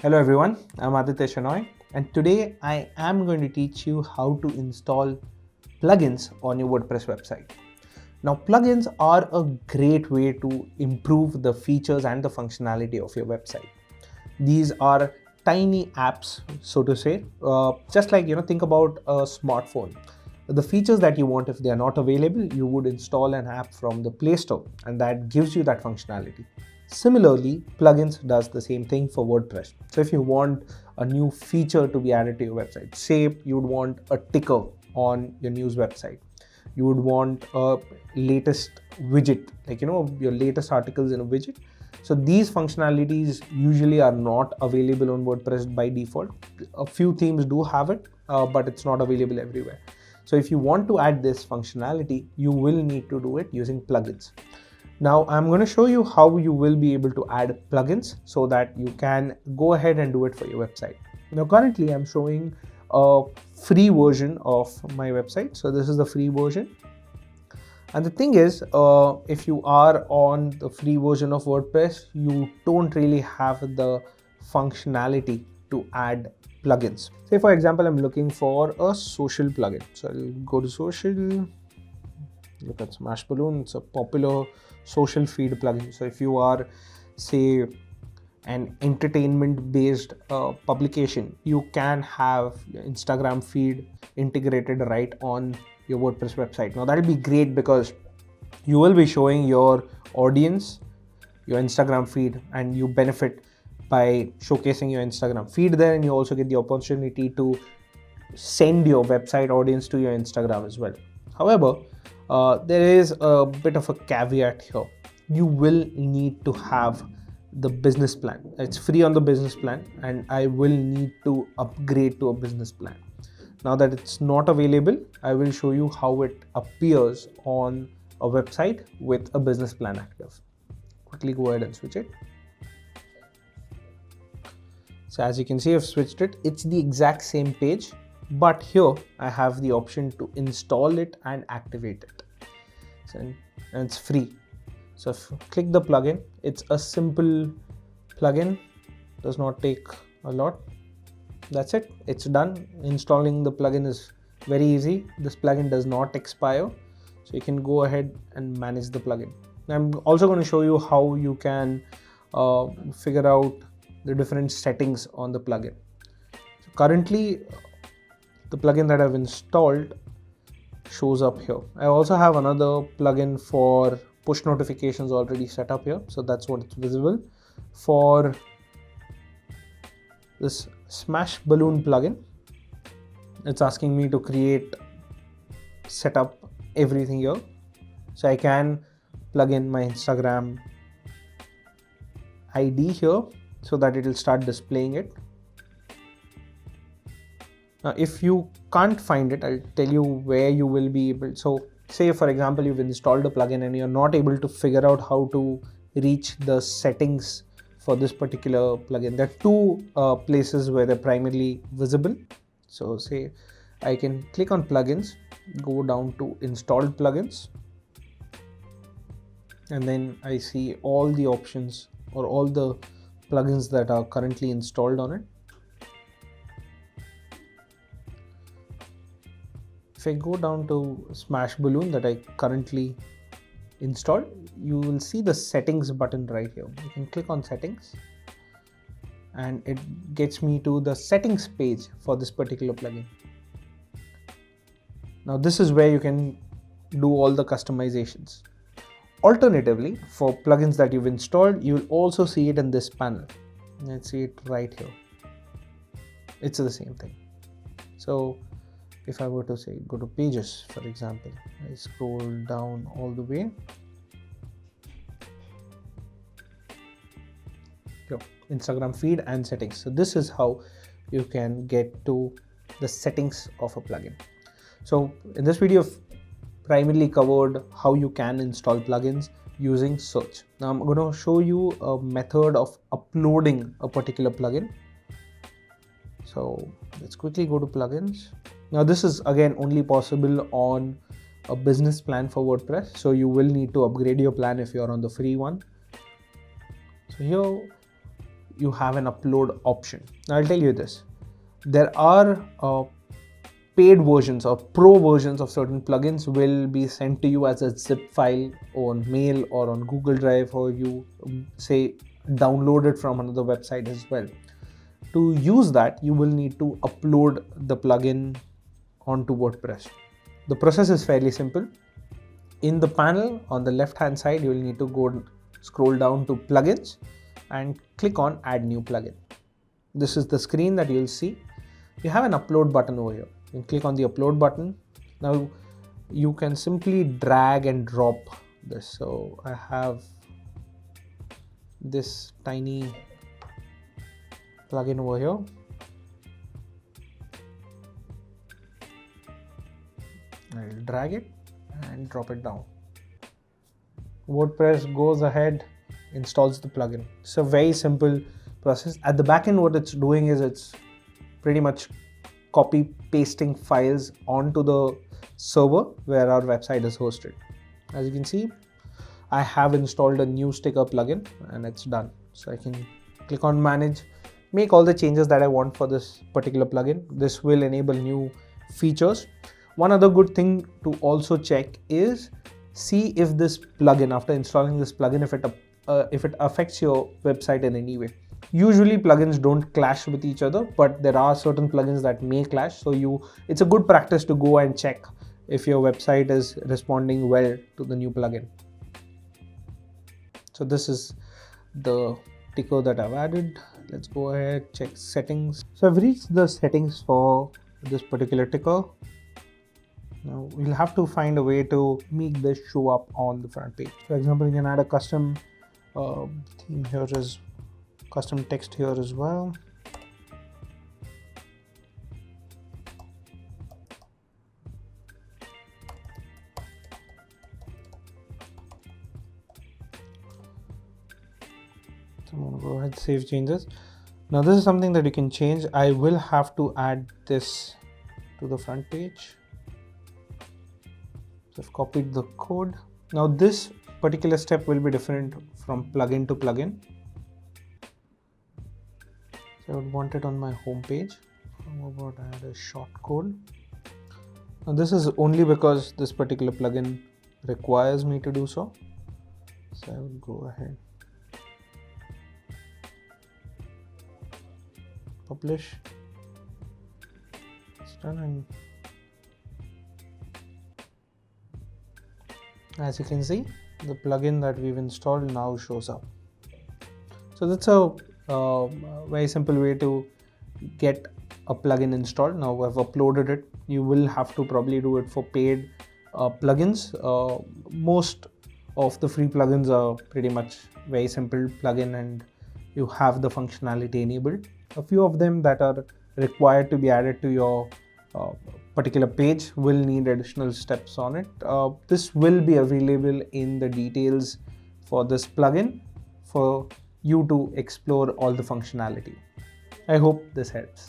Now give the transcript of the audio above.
Hello everyone, I'm Aditya Shanoy, and today I am going to teach you how to install plugins on your WordPress website. Now, plugins are a great way to improve the features and the functionality of your website. These are tiny apps, so to say, just like think about a smartphone. The features that you want, if they are not available, you would install an app from the Play Store, and that gives you that functionality. Similarly, plugins does the same thing for WordPress. So if you want a new feature to be added to your website, say you would want a ticker on your news website, you would want a latest widget, like your latest articles in a widget. So these functionalities usually are not available on WordPress by default. A few themes do have it, but it's not available everywhere. So if you want to add this functionality, you will need to do it using plugins. Now I'm going to show you how you will be able to add plugins so that you can go ahead and do it for your website. Now currently I'm showing a free version of my website. So this is the free version. And the thing is, if you are on the free version of WordPress, you don't really have the functionality to add plugins. Say for example, I'm looking for a social plugin. So I'll go to social, look at Smashballoon. It's a popular social feed plugin. So if you are, say, an entertainment based publication, you can have your Instagram feed integrated right on your WordPress website. Now that'll be great because you will be showing your audience your Instagram feed, and you benefit by showcasing your Instagram feed there, and you also get the opportunity to send your website audience to your Instagram as well. However, there is a bit of a caveat here. You will need to have the business plan. It's free on the business plan, and I will need to upgrade to a business plan. Now that it's not available, I will show you how it appears on a website with a business plan active. Quickly go ahead and switch it. So as you can see, I've switched it. It's the exact same page, but here I have the option to install it and activate it. And it's free. So if you click the plugin, it's a simple plugin, does not take a lot. That's it, it's done. Installing the plugin is very easy. This plugin does not expire, so you can go ahead and manage the plugin. I'm also going to show you how you can figure out the different settings on the plugin. So currently, the plugin that I've installed shows up here. I also have another plugin for push notifications already set up here, so that's what it's visible. For this Smashballoon plugin, it's asking me to set up everything here. So I can plug in my Instagram ID here so that it will start displaying it. Now if you can't find it, I'll tell you where you will be able. So say for example, you've installed a plugin and you're not able to figure out how to reach the settings for this particular plugin. There are two places where they're primarily visible. So say I can click on plugins, go down to installed plugins, and then I see all the options or all the plugins that are currently installed on it. If I go down to Smashballoon that I currently installed, you will see the settings button right here. You can click on settings and it gets me to the settings page for this particular plugin. Now this is where you can do all the customizations. Alternatively, for plugins that you've installed, you will also see it in this panel. Let's see it right here. It's the same thing. So if I were to say go to pages, for example, I scroll down all the way. Here, Instagram feed and settings. So this is how you can get to the settings of a plugin. So in this video, I've primarily covered how you can install plugins using search. Now I'm going to show you a method of uploading a particular plugin. So let's quickly go to plugins. Now this is again only possible on a business plan for WordPress. So you will need to upgrade your plan if you're on the free one. So here you have an upload option. Now I'll tell you this. There are paid versions or pro versions of certain plugins will be sent to you as a zip file on mail or on Google Drive, or you say download it from another website as well. To use that, you will need to upload the plugin onto WordPress. The process is fairly simple. In the panel on the left hand side, you will need to scroll down to plugins and click on add new plugin. This is the screen that you'll see. You have an upload button over here. You can click on the upload button. Now you can simply drag and drop this. So I have this tiny plugin over here. I'll drag it and drop it down. WordPress goes ahead, installs the plugin. It's a very simple process. At the back end, what it's doing is it's pretty much copy pasting files onto the server where our website is hosted. As you can see, I have installed a new sticker plugin and it's done. So I can click on manage, make all the changes that I want for this particular plugin. This will enable new features. One other good thing to also check is see if this plugin, after installing this plugin, if it affects your website in any way. Usually plugins don't clash with each other, but there are certain plugins that may clash. So it's a good practice to go and check if your website is responding well to the new plugin. So this is the ticker that I've added. Let's go ahead, check settings. So I've reached the settings for this particular ticker. Now we'll have to find a way to make this show up on the front page. For example, you can add a custom theme here, is custom text here as well. So I'm going to go ahead, save changes. Now this is something that you can change. I will have to add this to the front page. So I've copied the code. Now this particular step will be different from plugin to plugin. So I would want it on my home page. How about add a short code? Now this is only because this particular plugin requires me to do so. So I will go ahead, publish. It's done, and as you can see, the plugin that we've installed now shows up. So that's a very simple way to get a plugin installed. Now I've uploaded it. You will have to probably do it for paid plugins. Most of the free plugins are pretty much very simple plugin and you have the functionality enabled. A few of them that are required to be added to your particular page will need additional steps on it. This will be available in the details for this plugin for you to explore all the functionality. I hope this helps.